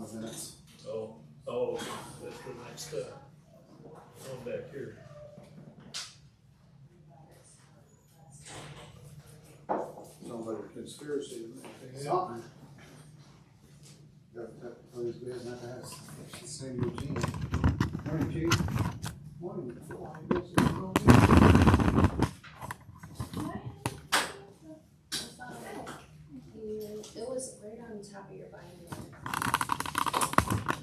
on the minutes. Oh, that's the next, one back here. Sounds like a conspiracy. Something. That was good, not to have, she's saying Eugene. Morning, Chief. Morning. It was right on top of your binder.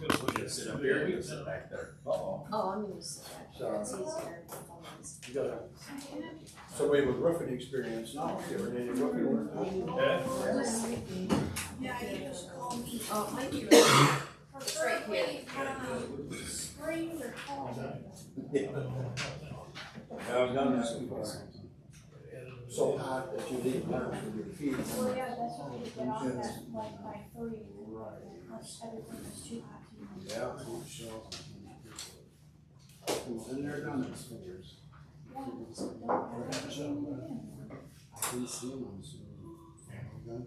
We're gonna sit up here, we can sit back there. Oh, I'm gonna sit back here, it's easier. You got somebody with roofing experience now, you ever did any roofing work? Yeah, you just call me. Oh, it might be right. It's right here. Spring or fall? I was down there before. So hot that you didn't learn from your feet. Well, yeah, that's what we get off at, like, by 3. Unless everything is too hot to use. Yeah. And they're done in figures. Yeah, so don't ever do it again. I didn't see them, so. Okay.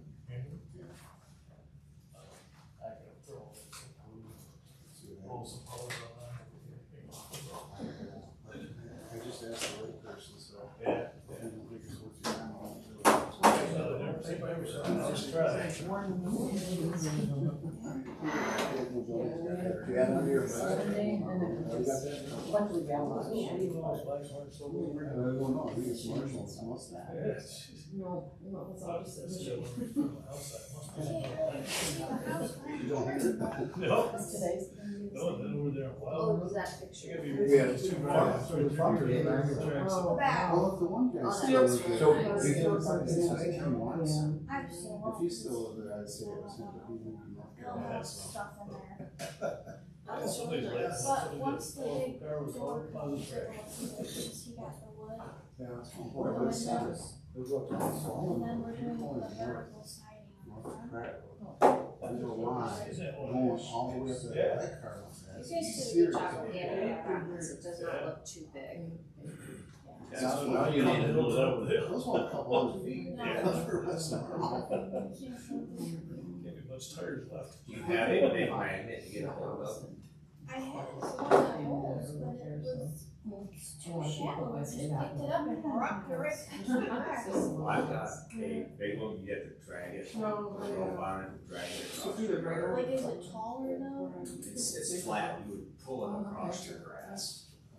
I just asked the right person, so. Yeah. I don't think it's worth your time. You had under your side? You got that? I don't know, I think it's Marshall's, what's that? No, it's all just this. You don't hear it? No, Today's. no, then over there a while. Oh, was that picture? Yeah. It's too far. Oh, Back. well, if the one guy Oh, still that's lives there, So, if he still wants, I'm still. if he's still over there, I'd say it was him, but he moved up They'll there. have stuff in there. Somebody's like, But once the big car was all door positive. he got the wood, Yeah, that's one the point, but it's not, windows, it was up to the and phone. then we're doing the vertical siding on the front. There's a line Is that one of going those? all the way up to Yeah. that car. You guys did a good job with the it does not look too big. now you need to move over there. Those want a couple hundred feet. Yeah. That's not wrong. Can't be much tires left. You have a big magnet to get a hold of. I had this one of those, but it was too shallow, I just picked it up and rocked it right into the back. I've got a big one, you have to drag it, roll on it, drag it across your grass. Like, is it taller though? It's flat, you would pull it across your grass.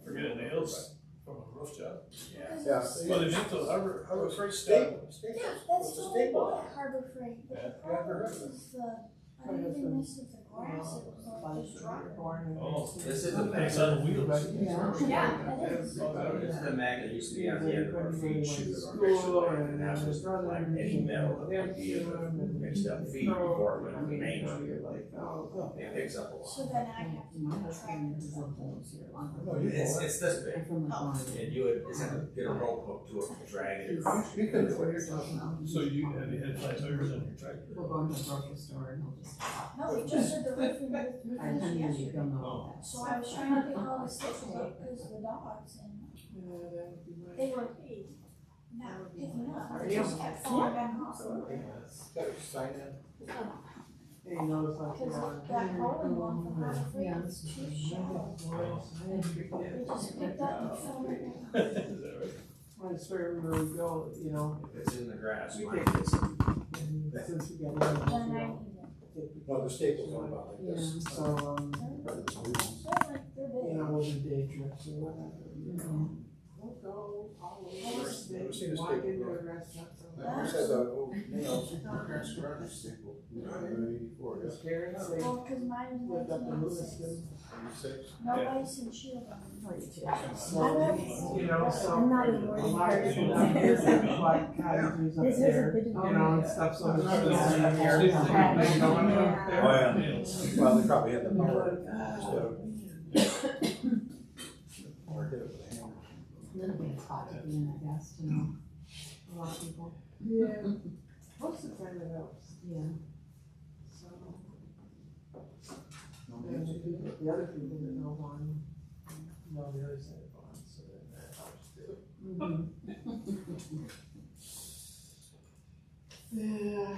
Forget nails from a roof job. Yeah. Yeah. Well, they make those Harbor Freight Staple. Yeah, that's the only one at Harbor Freight, but the problem is the unevenness of the grass, it was like just dropping. Oh, This is a it's magnet. on wheels. Yeah, it is. This is a magnet, used to be on the end of our feed chute of our mixer line, and now it's just like any metal that would be in the mixed up feed before it went to the main chute. It picks up a lot. So then I have to track it. It's this big, and you would, just have to get a rope hook to it, drag it across. Speaking of what you're talking about. So you had flat tires on your tractor? We'll go into the grocery store and we'll just. No, we just did the roofing with I finished can use yesterday. Oh. So I was trying to pick all the stitches up because of the dogs and they were not picking up. They just kept falling back off. Got to sign in. Because that rolling one from Harbor Freight is too shallow. They just picked up and fell right back. Is that right? I swear we were go, you know, If it's in the grass, we mine take is. it, since we got rid of Then I it, need Well, the staples on about like yeah, this. so, they're like, they're you big. know, we'll do day trips or whatever, you know. We'll go all over the state, Never seen a walk staple into before. a restaurant. I wish I had the old nails, parents garage staple. '84, yeah. Parents, they Well, because mine was lived up in 1996. Lewiston. No ice and shield on it. So, you know, so. I'm not a A morning lot of person. people out here have like cottages up This is a there, bit you of a- know, and stuff, so there's Yeah. nothing here. They going up there. Oh, yeah. Well, they probably had the power instead of. Or hit it with a hammer. A little bit of hot at the end, I guess, you know, a lot of people. Yeah. Most of the time it helps. Yeah. So. And the other people that know one, know the other side of one, so then that helps too. Yeah.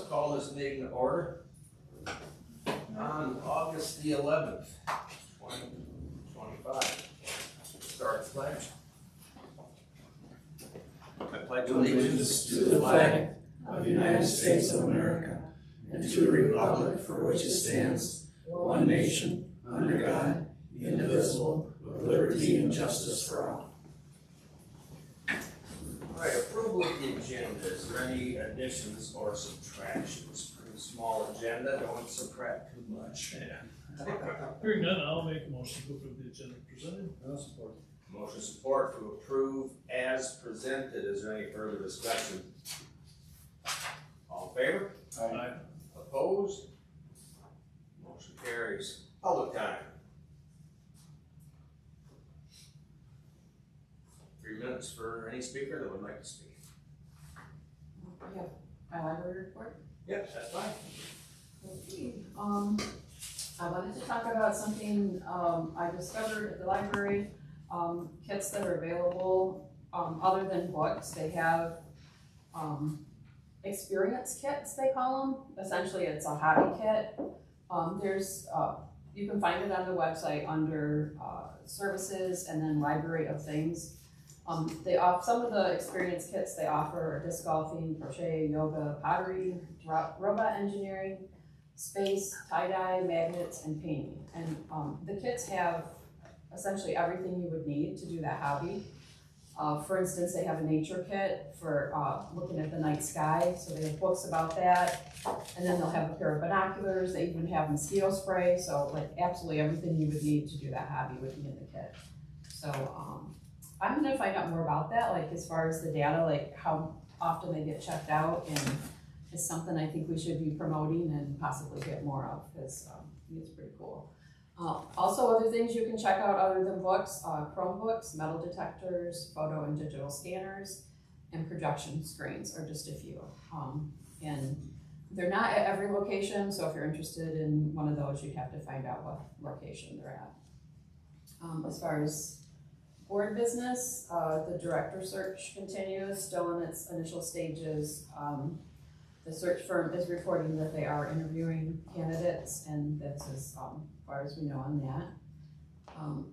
call this meeting to order on August the 11th, 2025. Start the pledge. I pledge allegiance to the flag of the United States of America and to the republic for which it stands, one nation, under God, indivisible, with liberty and justice for all. All right, approval of the agenda. Is there any additions or subtractions? Pretty small agenda, don't subtract too much. Hearing none, I'll make a motion to approve the agenda presented. I'll support. Motion support to approve as presented. Is there any further discussion? All in favor? Aye. Opposed? Motion carries. Public time. 3 minutes for any speaker that would like to speak. We have my library report. Yep, that's fine. Okay, I wanted to talk about something, I discovered at the library, kits that are available, other than books. They have, experience kits, they call them. Essentially, it's a hobby kit. You can find it on the website under, services and then library of things. Some of the experience kits they offer are disc golfing, crochet, yoga, pottery, robot engineering, space, tie-dye, magnets, and painting. And the kits have essentially everything you would need to do that hobby. For instance, they have a nature kit for looking at the night sky, so they have books about that. And then they'll have a pair of binoculars. They even have mosquito spray, so like absolutely everything you would need to do that hobby would be in the kit. So I'm gonna find out more about that, like as far as the data, like how often they get checked out, and it's something I think we should be promoting and possibly get more of, because it's pretty cool. Also, other things you can check out other than books, Chromebooks, metal detectors, photo and digital scanners, and projection screens are just a few. And they're not at every location, so if you're interested in one of those, you'd have to find out what location they're at. As far as board business, the director search continues, still in its initial stages. The search firm is reporting that they are interviewing candidates, and that's as far as we know on that.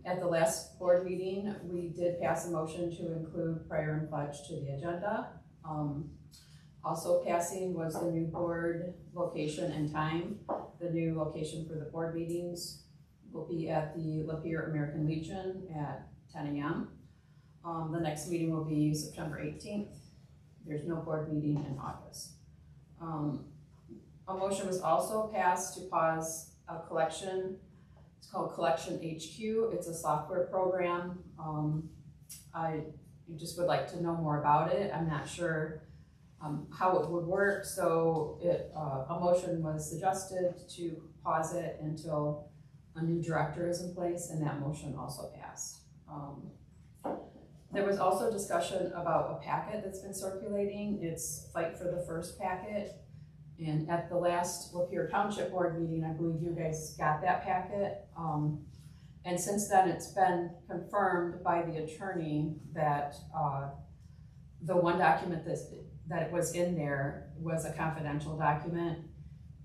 At the last board meeting, we did pass a motion to include prayer and pledge to the agenda. Also passing was the new board location and time. The new location for the board meetings will be at the Lapeer American Legion at 10 a.m. The next meeting will be September 18th. There's no board meeting in August. A motion was also passed to pause a collection. It's called Collection HQ. It's a software program. I just would like to know more about it. I'm not sure how it would work, so a motion was suggested to pause it until a new director is in place, and that motion also passed. There was also discussion about a packet that's been circulating. It's Fight for the First packet. And at the last Lapeer Township Board meeting, I believe you guys got that packet. And since then, it's been confirmed by the attorney that the one document that was in there was a confidential document.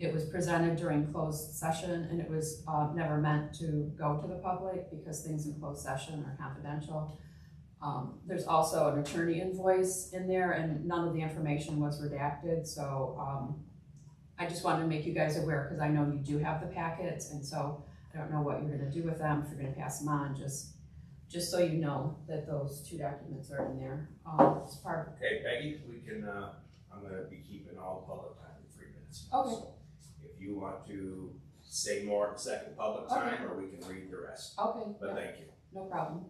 It was presented during closed session, and it was never meant to go to the public because things in closed session are confidential. There's also an attorney invoice in there, and none of the information was redacted, so I just wanted to make you guys aware, because I know you do have the packets, and so I don't know what you're gonna do with them, if you're gonna pass them on, just so you know that those two documents are in there. It's part of. Okay, Peggy, we can, I'm gonna be keeping all public time in 3 minutes. Okay. So if you want to say more at the second public time, or we can read the rest. Okay, But yeah, thank you. no problem.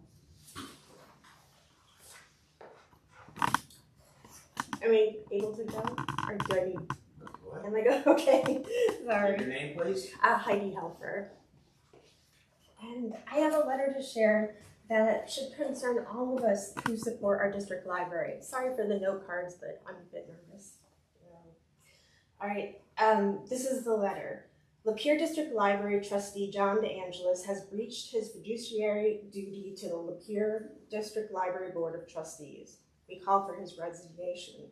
Am I able to go, or do I need? What? Am I go? Okay, Give sorry. your name, please. Heidi Helfer, and I have a letter to share that should concern all of us who support our district library. Sorry for the note cards, but I'm a bit nervous. All right, this is the letter. Lapeer District Library trustee John DeAngelis has breached his fiduciary duty to the Lapeer District Library Board of Trustees. We call for his resignation.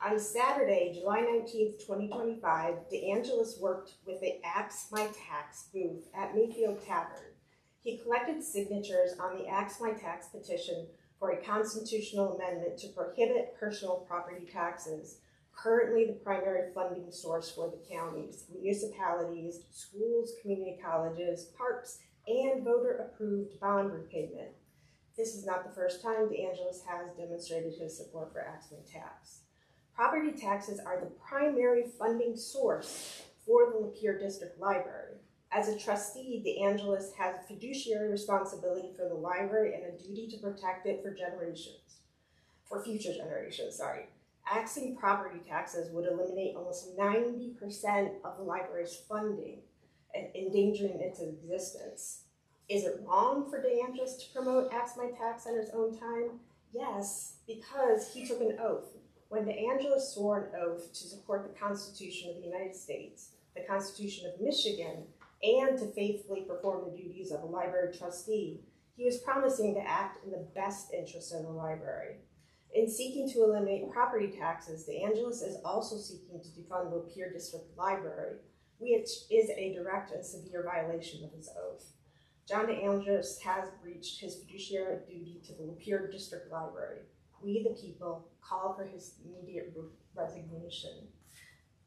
On Saturday, July 19th, 2025, DeAngelis worked with the Axe My Tax booth at Mayfield Tavern. He collected signatures on the Axe My Tax petition for a constitutional amendment to prohibit personal property taxes, currently the primary funding source for the counties, municipalities, schools, community colleges, parks, and voter-approved bond repayment. This is not the first time DeAngelis has demonstrated his support for Axe My Tax. Property taxes are the primary funding source for the Lapeer District Library. As a trustee, DeAngelis has a fiduciary responsibility for the library and a duty to protect it for future generations. Axing property taxes would eliminate almost 90% of the library's funding and endangering its existence. Is it wrong for DeAngelis to promote Axe My Tax on his own time? Yes, because he took an oath. When DeAngelis swore an oath to support the Constitution of the United States, the Constitution of Michigan, and to faithfully perform the duties of a library trustee, he was promising to act in the best interest of the library. In seeking to eliminate property taxes, DeAngelis is also seeking to defund Lapeer District Library, which is a direct and severe violation of his oath. John DeAngelis has breached his fiduciary duty to the Lapeer District Library. We, the people, call for his immediate resignation.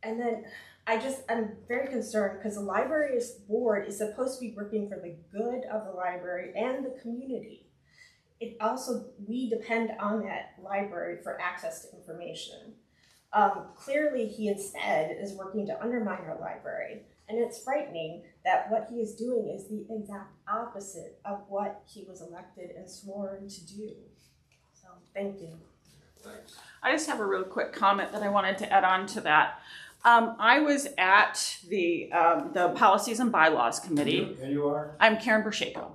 And then I'm very concerned because the library's board is supposed to be working for the good of the library and the community. We depend on that library for access to information. Clearly, he instead is working to undermine our library. And it's frightening that what he is doing is the exact opposite of what he was elected and sworn to do. So, thank you. Thanks. I just have a real quick comment that I wanted to add on to that. I was at the Policies and Bylaws Committee. And you are? I'm Karen Bershako.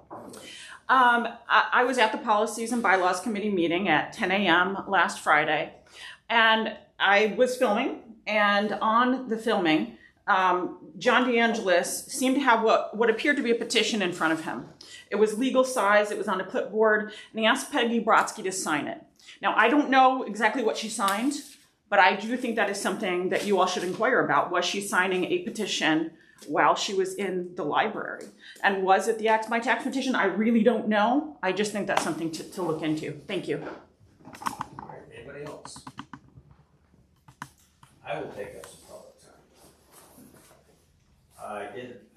I was at the Policies and Bylaws Committee meeting at 10 a.m. last Friday, and I was filming, and on the filming, John DeAngelis seemed to have what appeared to be a petition in front of him. It was legal size, it was on a clipboard, and he asked Peggy Brotzke to sign it. Now, I don't know exactly what she signed, but I do think that is something that you all should inquire about. Was she signing a petition while she was in the library? And was it the Axe My Tax petition? I really don't know. I just think that's something to look into. Thank you. All right, anybody else? I will take up some public time.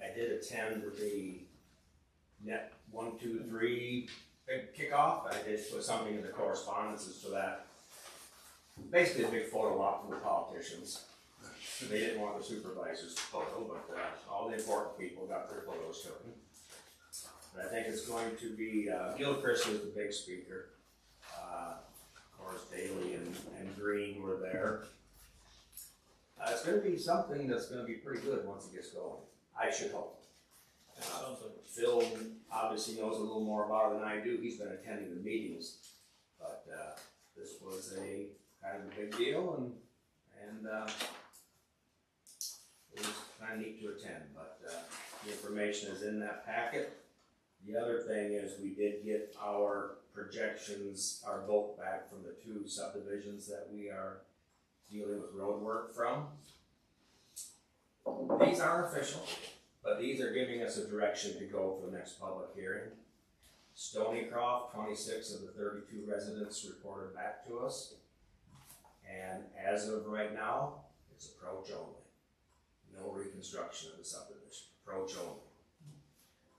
I did attend the Net 1, 2, 3 big kickoff. I did put something in the correspondences for that. Basically a big photo op for the politicians. They didn't want the supervisor's photo, but all the important people got their photos taken. But I think it's going to be, Gilchrist was the big speaker. Of course, Daly and Green were there. It's going to be something that's going to be pretty good once it gets going. I should hope. Phil obviously knows a little more about it than I do. He's been attending the meetings, but this was a kind of a big deal, and it was kind of neat to attend. But the information is in that packet. The other thing is we did get our projections, our vote back from the 2 subdivisions that we are dealing with road work from. These aren't official, but these are giving us a direction to go for the next public hearing. Stonycroft, 26 of the 32 residents reported back to us. And as of right now, it's approach only. No reconstruction of the subdivision, approach only.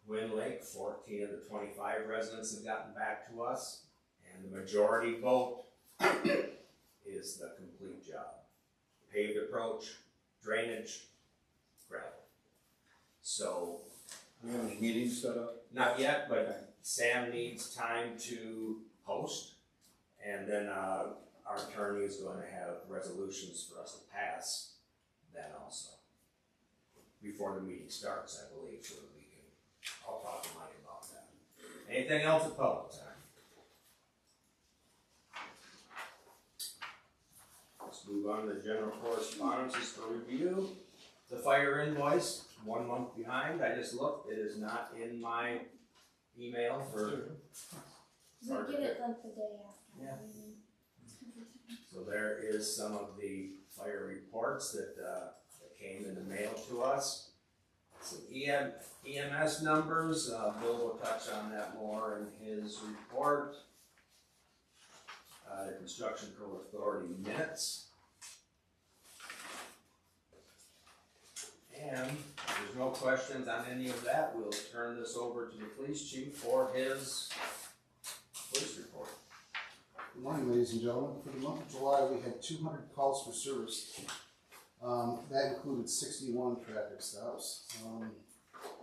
Wind Lake, 14 of the 25 residents have gotten back to us, and the majority vote is the complete job. Paved approach, drainage, gravel. So, We have any meetings set up? not yet, but Sam needs time to post, and then our attorney is going to have resolutions for us to pass then also, before the meeting starts, I believe, so that we can, I'll talk to Mike about that. Anything else at public time? Let's move on to the general correspondences for review. The fire invoice, 1 month behind. I just looked, it is not in my email for. We get it like the day after. Yeah. So there is some of the fire reports that came in the mail to us. Some EMS numbers, Bill will touch on that more in his report. The Construction Code Authority minutes. And if there's no questions on any of that, we'll turn this over to the police chief for his police report. Good morning, ladies and gentlemen. For the month of July, we had 200 calls for service. That included 61 traffic stops.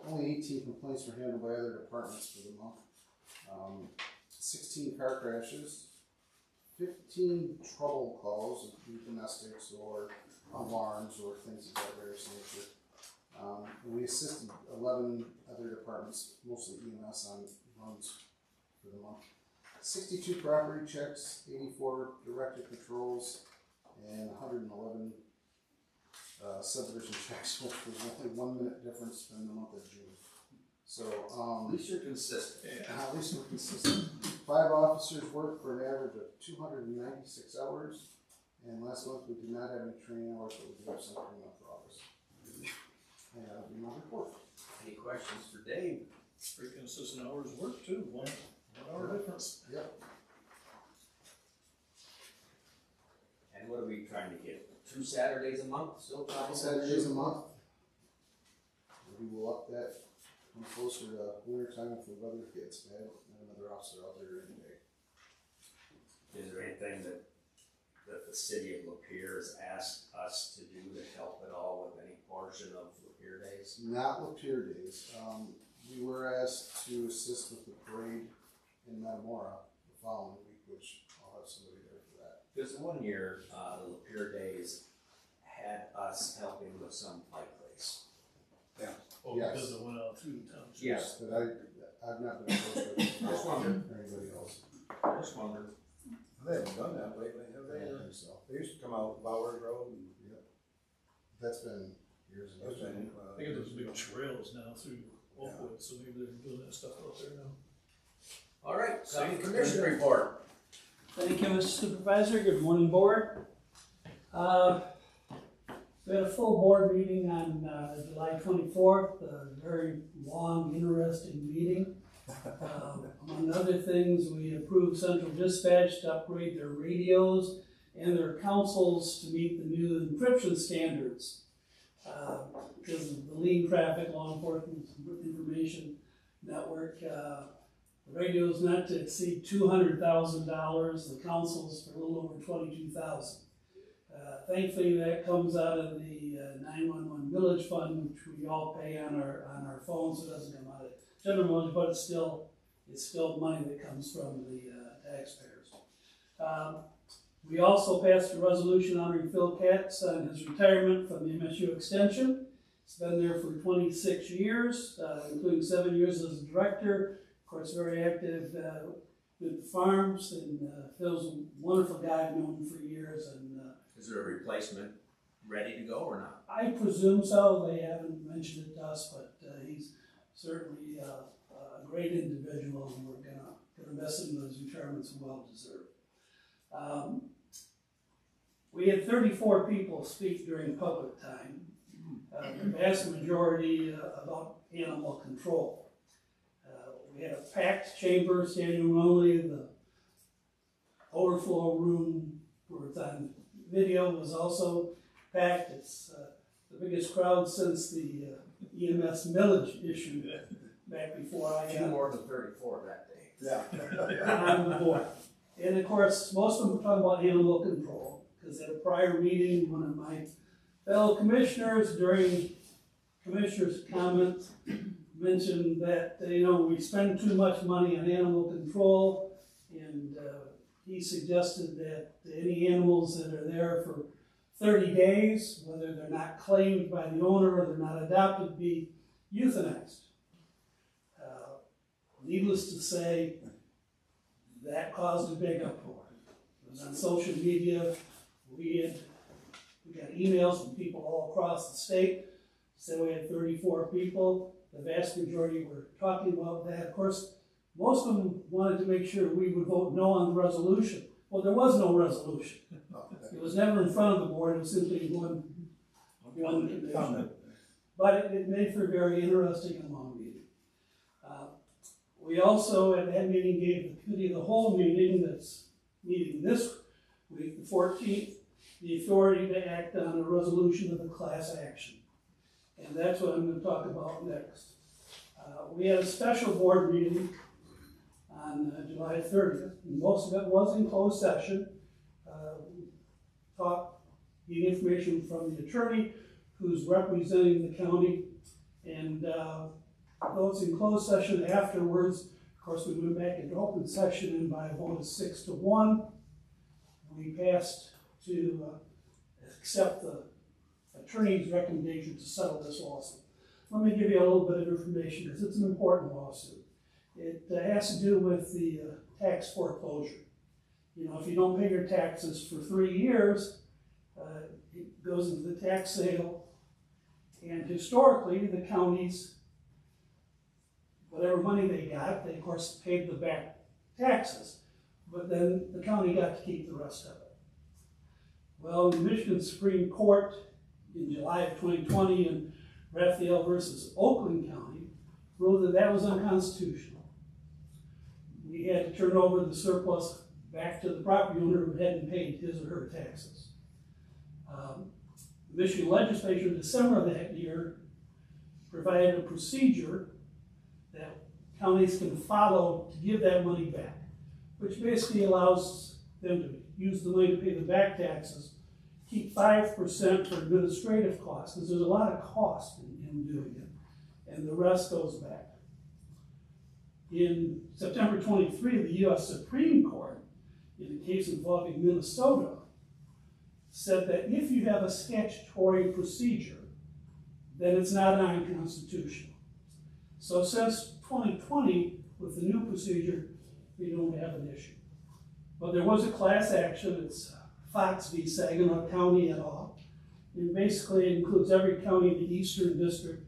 Only 18 complaints were handled by other departments for the month. 16 car crashes, 15 trouble calls, including domestics or alarms or things of that various nature. We assisted 11 other departments, mostly EMS, on runs for the month. 62 property checks, 84 directed patrols, and 111 subdivision checks, which was only 1 minute difference in the month of June. So, At least you're consistent. at least we're consistent. 5 officers worked for an average of 296 hours, and last month we did not have any training hours, but we did have some coming up for August. And that'll be my report. Any questions for Dave? Pretty consistent hours work too, 1 hour difference. Yep. And what are we trying to get? 2 Saturdays a month, still trying? Saturdays a month. Maybe we'll up that, come closer to winter time if the weather gets bad, and another officer out there during the day. Is there anything that the city of Lapeer has asked us to do to help at all with any portion of Lapeer Days? Not Lapeer Days. We were asked to assist with the parade in Metamora the following week, which I'll have somebody there for that. Because one year, the Lapeer Days had us helping with some bike race. Oh, Yes. because it went out through the township. Yes. But I've not been approached by Just wondered. anybody else. Just wondered. They haven't done that lately, have I they? don't think so. They used to come out Bowers Road and. Yep. That's been years and That's years. been, I think there's big trails now through Oakwood, so maybe they're doing that stuff out there now. All right, county commission report. Thank you, Mr. Supervisor. Good morning, board. We had a full board meeting on July 24th, a very long, interesting meeting. Among other things, we approved Central Dispatch to upgrade their radios and their consoles to meet the new encryption standards. Because of the lean traffic law enforcement information network, the radios not to exceed $200,000, the consoles for a little over $22,000. Thankfully, that comes out of the 911 village fund, which we all pay on our phones, so it doesn't come out of general village, but it's still money that comes from the taxpayers. We also passed a resolution honoring Phil Katz on his retirement from the MSU Extension. He's been there for 26 years, including 7 years as a director. Of course, very active with the farms, and Phil's a wonderful guy. I've known him for years. And Is there a replacement ready to go or not? I presume so. They haven't mentioned it to us, but he's certainly a great individual, and we're gonna miss him. His retirement's well deserved. We had 34 people speak during public time. The vast majority about animal control. We had a packed chamber, standing room only. The overflow room where it's on video was also packed. It's the biggest crowd since the EMS millage issue back before I got More than 34 that day. Yeah. on the board. And of course, most of them were talking about animal control, because at a prior meeting, one of my fellow commissioners during commissioners' comments mentioned that, we spend too much money on animal control, and he suggested that any animals that are there for 30 days, whether they're not claimed by the owner or they're not adopted, be euthanized. Needless to say, that caused a big uproar. It was on social media. We got emails from people all across the state. Said we had 34 people. The vast majority were talking about that. Of course, most of them wanted to make sure we would vote no on the resolution. Well, there was no resolution. Okay. It was never in front of the board, it was simply one condition. Comment. But it made for a very interesting and long meeting. We also, at that meeting, gave the committee of the whole meeting that's meeting this week, the 14th, the authority to act on a resolution of a class action. And that's what I'm going to talk about next. We had a special board meeting on July 30th. And most of it was in closed session. Getting information from the attorney who's representing the county, and those in closed session afterwards. Of course, we went back into open session, and by a vote of 6-1, we passed to accept the attorney's recommendation to settle this lawsuit. Let me give you a little bit of information because it's an important lawsuit. It has to do with the tax foreclosure. You know, if you don't pay your taxes for 3 years, it goes into the tax sale, and historically the counties, whatever money they got, they of course paid the back taxes, but then the county got to keep the rest of it. Well, the Michigan Supreme Court in July of 2020 in Raphael versus Oakland County ruled that that was unconstitutional. We had to turn over the surplus back to the property owner who hadn't paid his or her taxes. The Michigan legislature in December of that year provided a procedure that counties can follow to give that money back, which basically allows them to use the money to pay the back taxes, keep 5% for administrative costs, because there's a lot of cost in doing it, and the rest goes back. In September 23, the U.S. Supreme Court, in a case involving Minnesota, said that if you have a statutory procedure, then it's not unconstitutional. So since 2020, with the new procedure, we don't have an issue. But there was a class action. It's Fox v. Saginaw County et al. It basically includes every county in the Eastern District,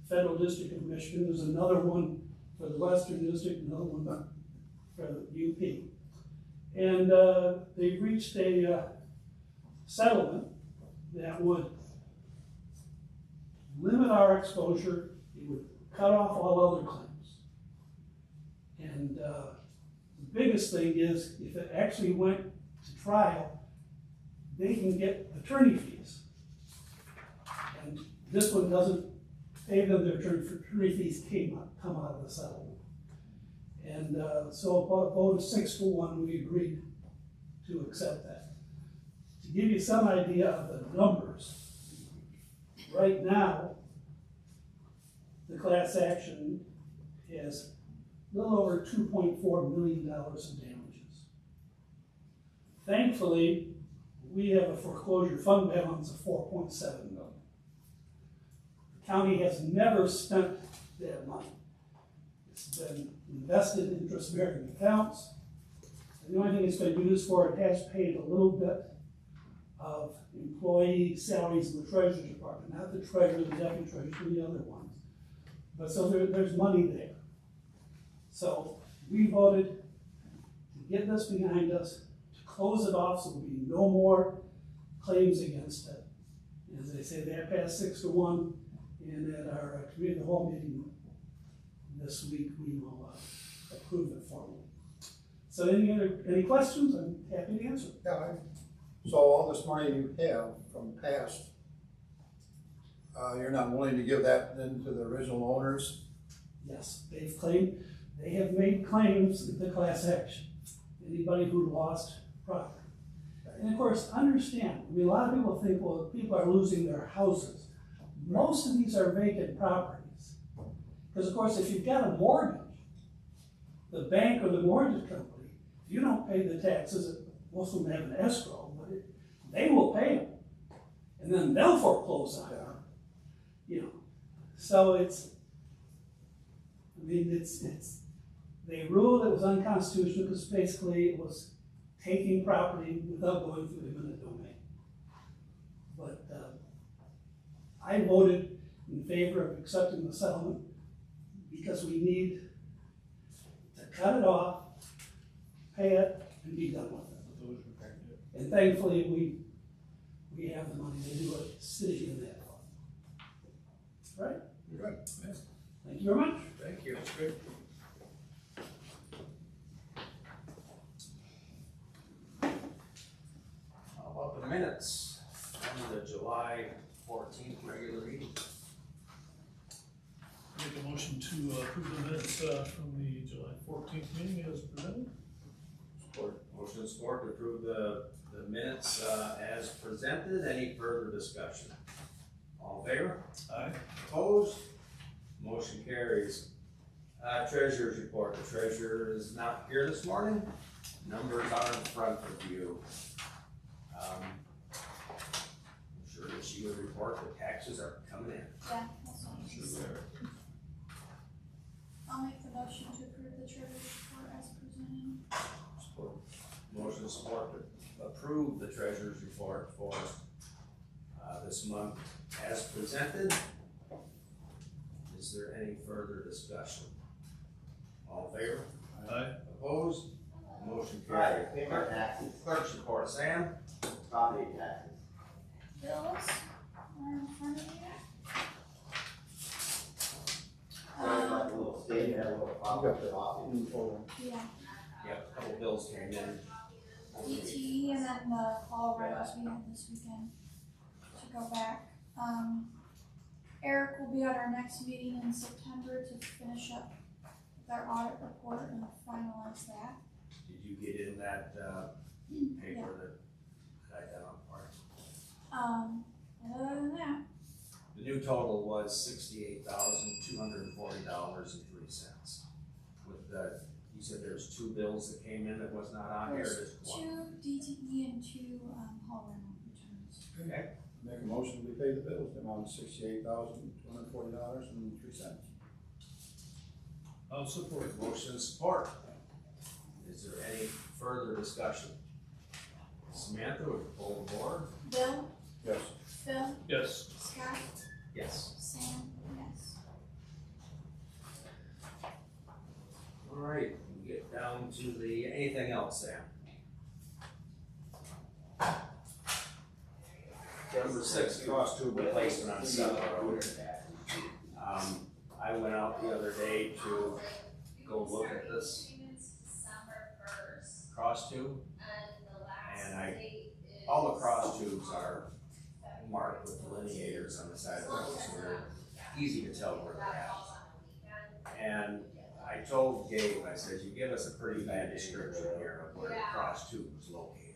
Federal District of Michigan. There's another one for the Western District, another one for the UP. And they reached a settlement that would limit our exposure. It would cut off all other claims. And the biggest thing is, if it actually went to trial, they can get attorney fees. And this one doesn't pay them their attorney fees come out of the settlement. And so about a vote of 6-1, we agreed to accept that. To give you some idea of the numbers, right now, the class action has a little over $2.4 million in damages. Thankfully, we have a foreclosure fund balance of $4.7 million. The county has never spent that money. It's been invested in interest-bearing accounts. And the only thing it's been used for, it has paid a little bit of employee salaries in the Treasury Department, not the treasurer, the deputy treasurer, but the other ones. But so there's money there. So we voted to get this behind us, to close it off so there'll be no more claims against it. As I say, that passed 6-1, and at our committee of the whole meeting this week, we will approve it formally. So any questions? I'm happy to answer. Yeah, so all this money you have from the past, you're not willing to give that then to the original owners? Yes, they have made claims in the class action. Anybody who lost property. And of course, understand, I mean, a lot of people think, well, people are losing their houses. Most of these are vacant properties. Because of course, if you've got a mortgage, the bank or the mortgage company, if you don't pay the taxes, most of them have an escrow, but they will pay them. And then they'll foreclose on it. You know, so they ruled it was unconstitutional because basically it was taking property without going through the eminent domain. But I voted in favor of accepting the settlement because we need to cut it off, pay it, and be done with it. And thankfully, we have the money to do it sitting in that fund. Right? Good. Thank you very much. Thank you. That's great. How about the minutes from the July 14th regular meeting? Make a motion to approve the minutes from the July 14th meeting as presented. Support. Motion and support to approve the minutes as presented. Any further discussion? All in favor? Aye. Opposed? Motion carries. Treasurer's report. The treasurer is not here this morning. Numbers are in front of you. I'm sure that she would report the taxes are coming in. Yeah, that's what she said. I'll make the motion to approve the treasurer's report as presented. Support. Motion support to approve the treasurer's report for this month as presented. Is there any further discussion? All in favor? Aye. Opposed? Motion carried. Clerk's report, Sam? Property taxes. Bills are in front of you. Like a little state, had a little property. Yeah, Yep, a couple bills came in. DTE and then the fall rentals we had this weekend to go back. Eric will be at our next meeting in September to finish up with our audit report and finalize that. Did you get in that paper that I got on part? Other than that, The new total was $68,240.03. With the, you said there's two bills that came in that was not on here, there's just one? 2 DTE and 2 hall rental returns. Okay. Make a motion, we pay the bills, the amount of $68,240.03. I'll support. Motion and support. Is there any further discussion? Samantha, would you pull the board? Bill, Yes. Phil, Yes. Scott, Yes. Sam, yes. All right, we get down to the, anything else, Sam? Number 6, cross tube replacement on South Road. I went out the other day to go look at this cross tube, and all the cross tubes are marked with delineators on the side of the road, so they're easy to tell where they're at. And I told Gabe, I said, you give us a pretty bad description here of where the cross tube was located.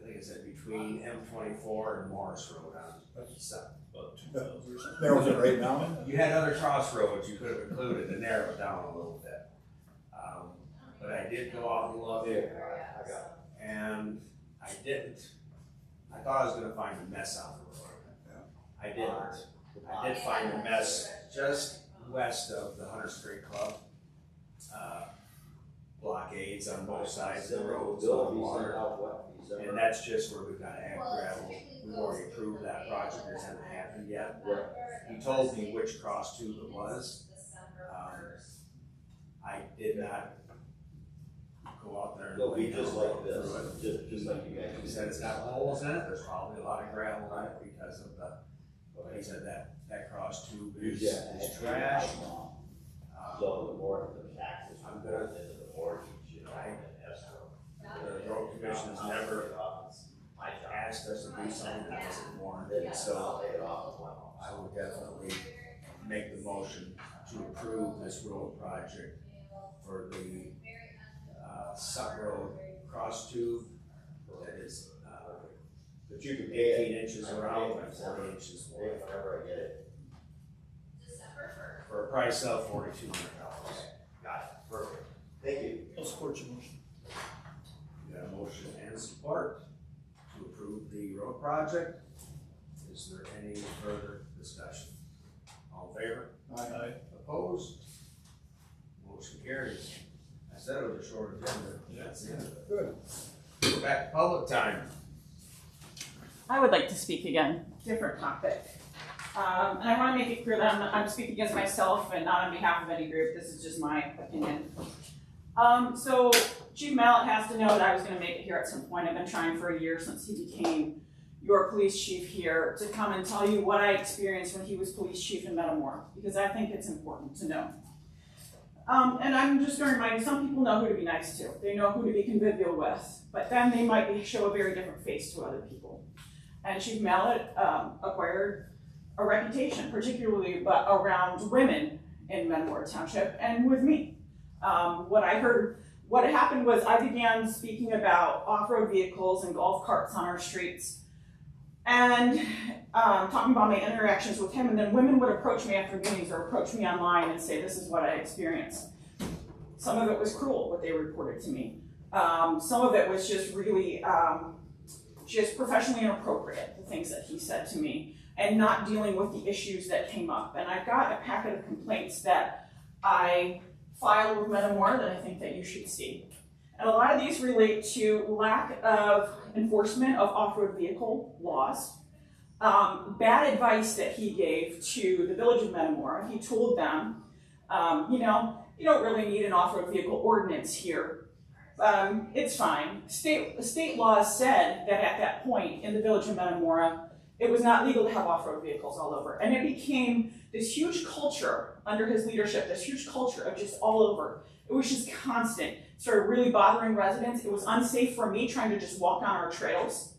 I think it said between M24 and Morris Road on east side. About 2,000 or something. There was it right now? You had other crossroads you could have included and narrow it down a little bit. But I did go out and look, and I didn't. I thought I was gonna find a mess on the road. I didn't. I did find a mess just west of the Hunter Street Club. Blockades on both sides of the roads on water. And that's just where we've got ag gravel. We've already approved that project, it hasn't happened yet. He told me which cross tube it was. I did not go out there and It'll be just like this, through it. just like you guys. He said it's got holes in it, there's probably a lot of gravel in it because of the, but he said that cross tube is trash. So the more of the taxes I'm are good. into the mortgage, you know, and escrow. The road commission has never asked us to do something that wasn't warranted, so I would definitely make the motion to approve this road project for the Suck Road cross tube that is But you can 18 inches around and 40 inches wide whenever I get it. for a price of $4,200. Got it, perfect. Thank you. I'll support your motion. You got a motion and support to approve the road project. Is there any further discussion? All in favor? Aye. Opposed? Motion carries. I said it was a short agenda. That's the end of it. Good. We're back to public time. I would like to speak again, different topic. And I want to make it clear that I'm speaking against myself and not on behalf of any group. This is just my opinion. So Chief Mallett has to know that I was going to make it here at some point. I've been trying for a year since he became your police chief here to come and tell you what I experienced when he was police chief in Metamora, because I think it's important to know. And I'm just going to remind you, some people know who to be nice to. They know who to be convivial with, but then they might show a very different face to other people. And Chief Mallett acquired a reputation, particularly around women in Metamora Township and with me. What happened was I began speaking about off-road vehicles and golf carts on our streets and talking about my interactions with him, and then women would approach me after meetings or approach me online and say, this is what I experienced. Some of it was cruel, what they reported to me. Some of it was just really just professionally inappropriate, the things that he said to me, and not dealing with the issues that came up. And I've got a packet of complaints that I filed with Metamora that I think that you should see. And a lot of these relate to lack of enforcement of off-road vehicle laws, bad advice that he gave to the village of Metamora. He told them, you don't really need an off-road vehicle ordinance here. It's fine. State laws said that at that point in the village of Metamora, it was not legal to have off-road vehicles all over. And it became this huge culture under his leadership, this huge culture of just all over. It was just constant. It started really bothering residents. It was unsafe for me trying to just walk on our trails.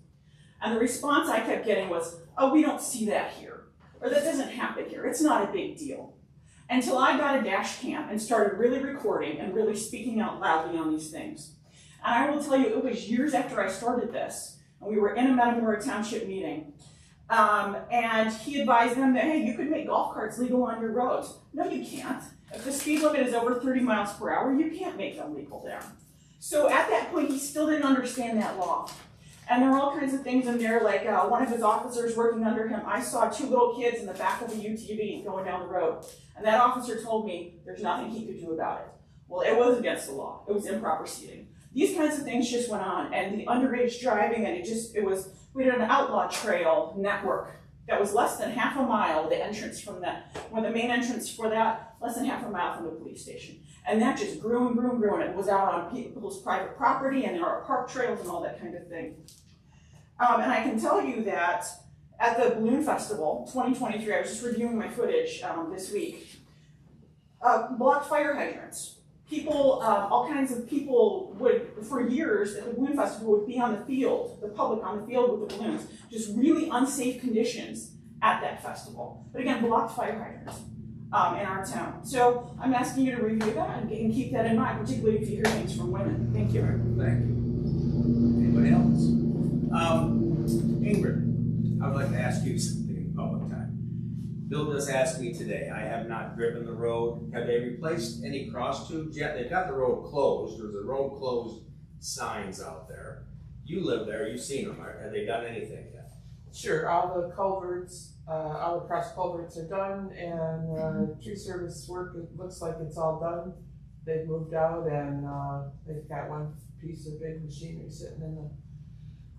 And the response I kept getting was, oh, we don't see that here. Or that doesn't happen here. It's not a big deal. Until I got a dash cam and started really recording and really speaking out loudly on these things. And I will tell you, it was years after I started this, and we were in a Metamora Township meeting, and he advised them that, hey, you could make golf carts legal on your roads. No, you can't. If the speed limit is over 30 miles per hour, you can't make them legal there. So at that point, he still didn't understand that law. And there were all kinds of things in there, like one of his officers working under him, I saw two little kids in the back of a UTV going down the road. And that officer told me there's nothing he could do about it. Well, it was against the law. It was improper seating. These kinds of things just went on, and the underage driving, and we did an outlaw trail network that was less than half a mile, the entrance from that, the main entrance for that, less than half a mile from the police station. And that just grew and grew and grew, and it was out on people's private property, and there are park trails and all that kind of thing. And I can tell you that at the Balloon Festival 2023, I was just reviewing my footage this week, blocked fire hydrants. People, all kinds of people would, for years at the Balloon Festival, would be on the field, the public on the field with the balloons, just really unsafe conditions at that festival. But again, blocked fire hydrants in our town. So I'm asking you to review that and keep that in mind, particularly if you hear things from women. Thank you. Thank you. Anybody else? Ingrid, I would like to ask you something in public time. Bill just asked me today, I have not driven the road. Have they replaced any cross tubes yet? They've got the road closed. There's a road closed signs out there. You live there, you've seen them. Have they done anything yet? Sure, all the culverts, all the cross culverts are done, and tree service work, it looks like it's all done. They've moved out, and they've got one piece of big machinery sitting in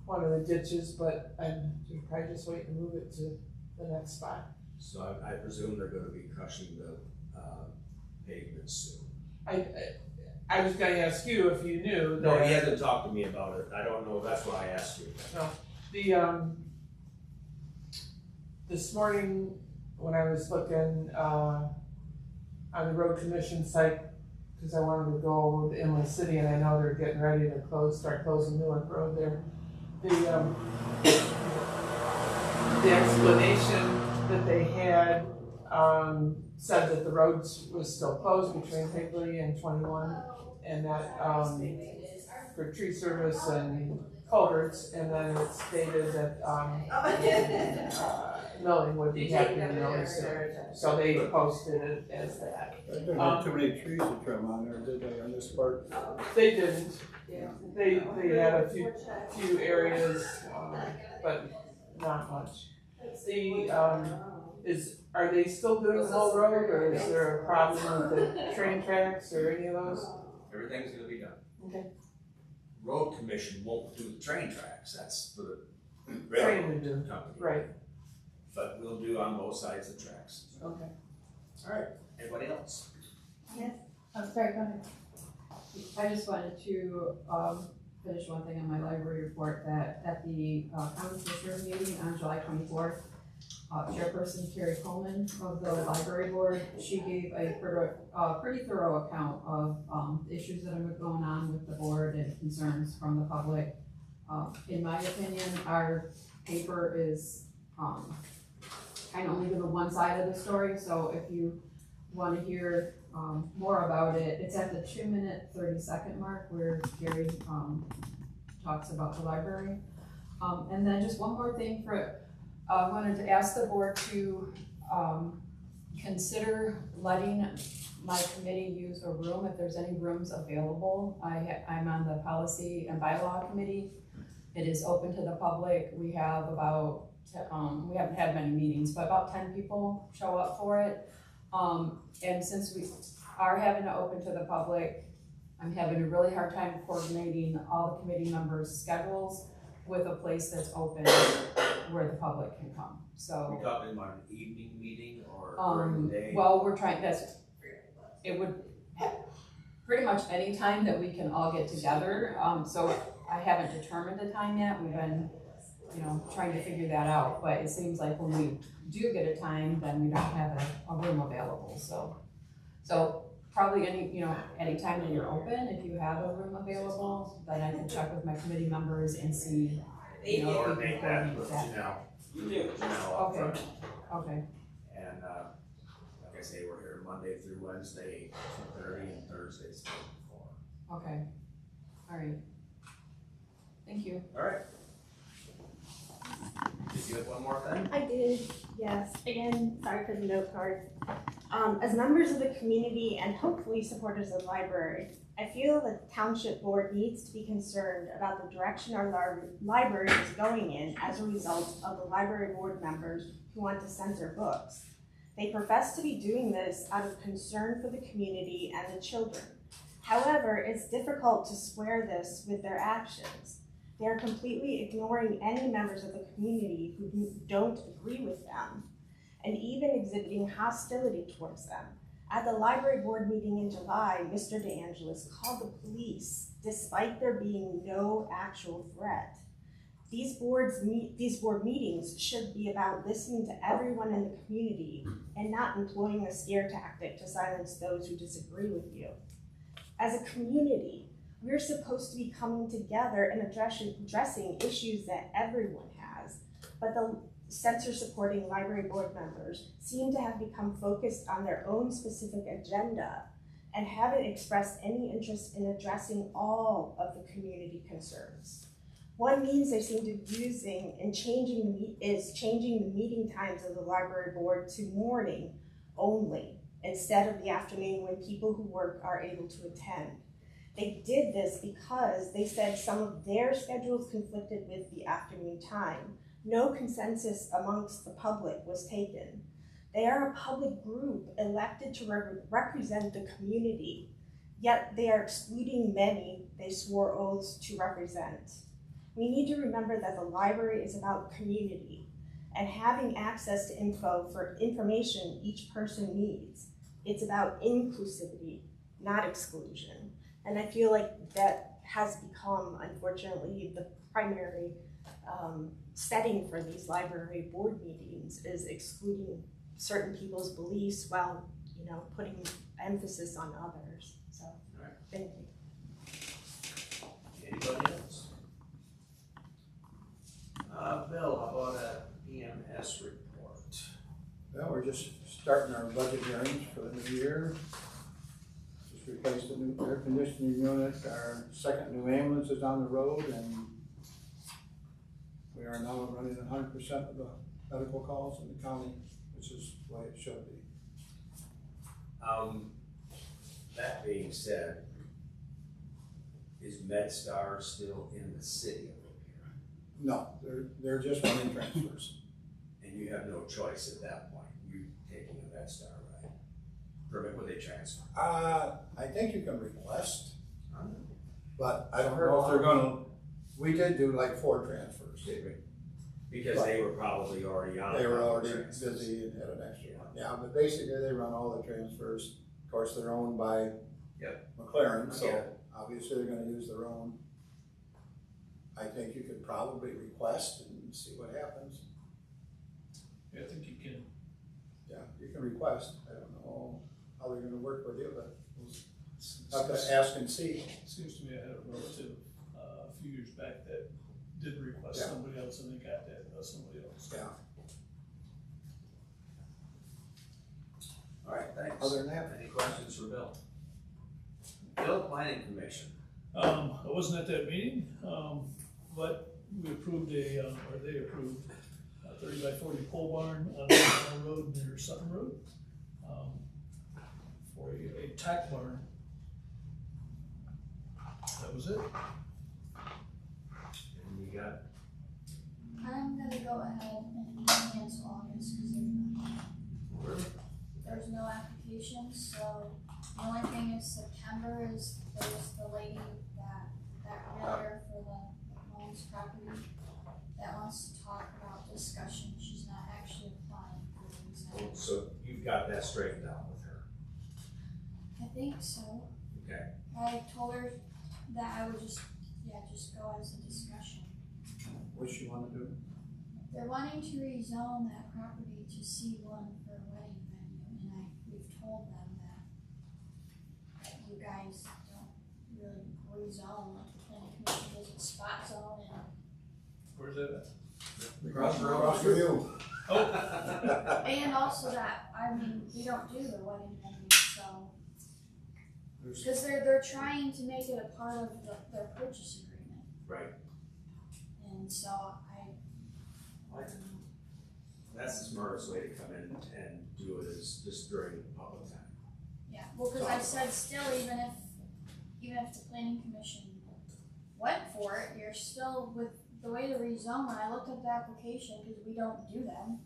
one of the ditches, but I'm probably just waiting to move it to the next spot. So I presume they're going to be crushing the pavement soon. I was going to ask you if you knew. No, he hasn't talked to me about it. I don't know. That's why I asked you. No, this morning when I was looking on the road commission site, because I wanted to go to Inland City, and I know they're getting ready to start closing Newark Road there. The explanation that they had said that the road was still closed between Higley and 21, and that for tree service and culverts, and then it stated that milling would be happening really soon. So they posted it as that. There weren't too many trees to trim on there, did they, on this part? They didn't. They had a few areas, but not much. Are they still doing the whole road, or is there a problem with the train tracks or any of those? Everything's going to be done. Okay. Road commission won't do the train tracks. That's for the Train to railroad do. company. Right. but we'll do on both sides of the tracks. Okay. All right, anybody else? Yes. I'm sorry, go ahead. I just wanted to, finish one thing on my library report, that at the, county commissioners meeting on July 24th, Chairperson Carrie Coleman of the library board, she gave a pretty thorough account of, issues that are going on with the board and concerns from the public. In my opinion, our paper is, kind of only to the one side of the story, so if you want to hear more about it, it's at the 2-minute 30-second mark where Gary talks about the library. And then just one more thing I wanted to ask the board to consider letting my committee use a room if there's any rooms available. I'm on the policy and bylaw committee. It is open to the public. We have about we haven't had many meetings, but about 10 people show up for it. And since we are having to open to the public, I'm having a really hard time coordinating all the committee members' schedules with a place that's open where the public can come. So We talking about an evening meeting or during the day? well, we're trying, it would pretty much any time that we can all get together. So I haven't determined a time yet. We've been, trying to figure that out, but it seems like when we do get a time, then we don't have a room available, so probably any time that you're open, if you have a room available, then I can check with my committee members and see, if we can Coordinate that coordinate with that. Janelle up front. Okay, And, like I say, we're here Monday through Wednesday, 2:30, and Thursdays 4. okay, all right. Thank you. All right. Did you have one more thing? I did, yes. Again, sorry for the note card. As members of the community and hopefully supporters of the library, I feel the township board needs to be concerned about the direction our library is going in as a result of the library board members who want to censor books. They profess to be doing this out of concern for the community and the children. However, it's difficult to square this with their actions. They are completely ignoring any members of the community who don't agree with them, and even exhibiting hostility towards them. At the library board meeting in July, Mr. DeAngelis called the police despite there being no actual threat. These board meetings should be about listening to everyone in the community and not employing a scare tactic to silence those who disagree with you. As a community, we're supposed to be coming together and addressing issues that everyone has, but the censor-supporting library board members seem to have become focused on their own specific agenda and haven't expressed any interest in addressing all of the community concerns. One means they seem to be using and changing the meeting times of the library board to morning only, instead of the afternoon when people who work are able to attend. They did this because they said some of their schedules conflicted with the afternoon time. No consensus amongst the public was taken. They are a public group elected to represent the community, yet they are excluding many they swore oaths to represent. We need to remember that the library is about community and having access to information each person needs. It's about inclusivity, not exclusion. And I feel like that has become, unfortunately, the primary setting for these library board meetings is excluding certain people's beliefs while, putting emphasis on others. So, Right. Thank you. Anybody else? Bill, how about a EMS report? Well, we're just starting our budget hearings for the new year. Just replaced the new air conditioning unit, our second new ambulance is on the road, and we are now running 100% of the medical calls in the county, which is the way it should be. That being said, is MedStar still in the city of Lapeer? No, they're just running transfers. And you have no choice at that point, you taking a MedStar, right? Permit with a transfer. I think you can request, but I don't know if they're gonna, we did do like 4 transfers. Did we? Because they were probably already on. They were already transfers. busy and had an extra one. Yeah, but basically they run all the transfers. Of course, they're owned by McLaren, so Yeah. obviously they're gonna use their own. I think you could probably request and see what happens. I think you can. Yeah, you can request. I don't know how they're gonna work with you, but we'll have to ask and see. Seems to me I had a relative, a few years back that did request Yeah. somebody else and they got that, somebody else. Yeah. All right, thanks. Other than that, Any questions for Bill? Bill, Planning Commission. I wasn't at that meeting, but we approved or they approved a 30 by 40 pole barn on the road near Sutton Road, for a tack barn. That was it. And you got, I'm gonna go ahead and cancel August because there's no applications, so the only thing is September is there's the lady that realtor for the Holmes property that wants to talk about discussion. She's not actually applying for the exam. so you've got that straightened out with her. I think so. Okay. I told her that I would just go as a discussion. what you wanna do? They're wanting to rezone that property to C1 for a wedding venue, and we've told them that you guys don't really rezone like the planning commission does a spot zone and. Where's that at? Across from you. And also that, I mean, we don't do the wedding venue, so. Cause they're trying to make it a part of their purchase agreement, Right. and so That's the smartest way to come in and do it is just during the public time. yeah, well, cause I said still, even if the planning commission went for it, you're still with the way to rezone, when I looked at the application, cause we don't do them.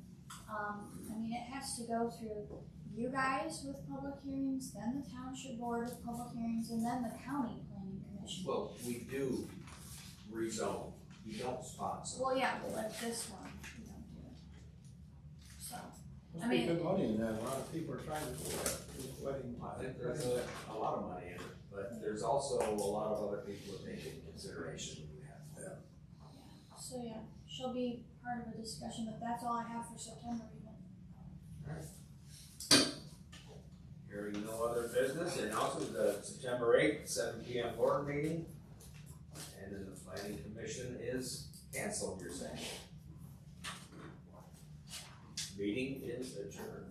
I mean, it has to go through you guys with public hearings, then the township board with public hearings, and then the county planning commission. Well, we do rezone, we don't sponsor. Well, yeah, but like this one, we don't do it. So, I There's mean, good money in that. A lot of people are trying to do that. This wedding. I think there's a lot of money in it, but there's also a lot of other people that take into consideration that we have. yeah, so yeah, she'll be part of a discussion, but that's all I have for September even. Hearing no other business, and also the September 8th, 7 p.m. board meeting. And then the planning commission is canceled, you're saying. Meeting is adjourned.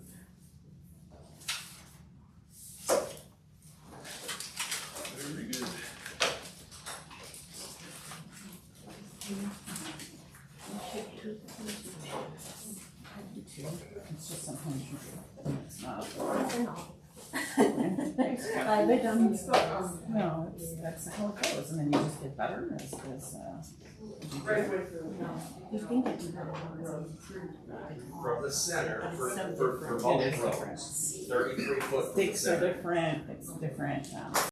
Very good. It's just sometimes it's not. They're done. No, that's how it goes, and then you just get better as Right away through. You think it's not. From the center for both roads, 33 foot from the Stakes are center. different, it's different,